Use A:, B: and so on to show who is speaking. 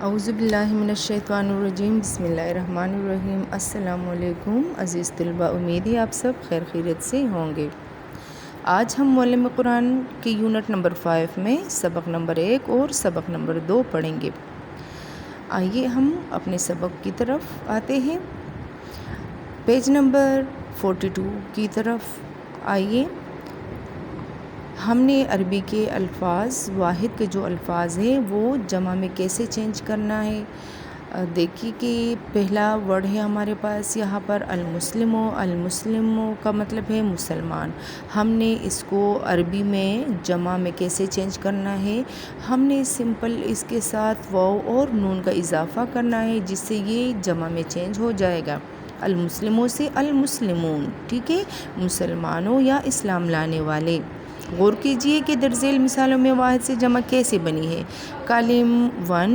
A: اعوذ باللہ من الشیطان الرجیم، بسم اللہ الرحمن الرحیم۔ السلام علیکم عزیز طلباء، امید ہے آپ سب خیر خیریت سے ہوں گے۔ آج ہم معلم قرآن کی یونٹ نمبر 5 میں سبق نمبر 1 اور سبق نمبر 2 پڑھیں گے۔ آئیے ہم اپنے سبق کی طرف آتے ہیں، پیج نمبر 42 کی طرف آئیے۔ ہم نے عربی کے الفاظ، واحد کے جو الفاظ ہیں وہ جمع میں کیسے چینج کرنا ہے۔ دیکھیے کہ پہلا ورڈ ہے ہمارے پاس یہاں پر المسلمو۔ المسلمو کا مطلب ہے مسلمان۔ ہم نے اس کو عربی میں جمع میں کیسے چینج کرنا ہے، ہم نے سمپل اس کے ساتھ واو اور نون کا اضافہ کرنا ہے، جس سے یہ جمع میں چینج ہو جائے گا۔ المسلموں سے المسلمون، ٹھیک ہے، مسلمانوں یا اسلام لانے والے۔ غور کیجئے کہ درذیل مثالوں میں واحد سے جمع کیسے بنی ہے۔ کالم 1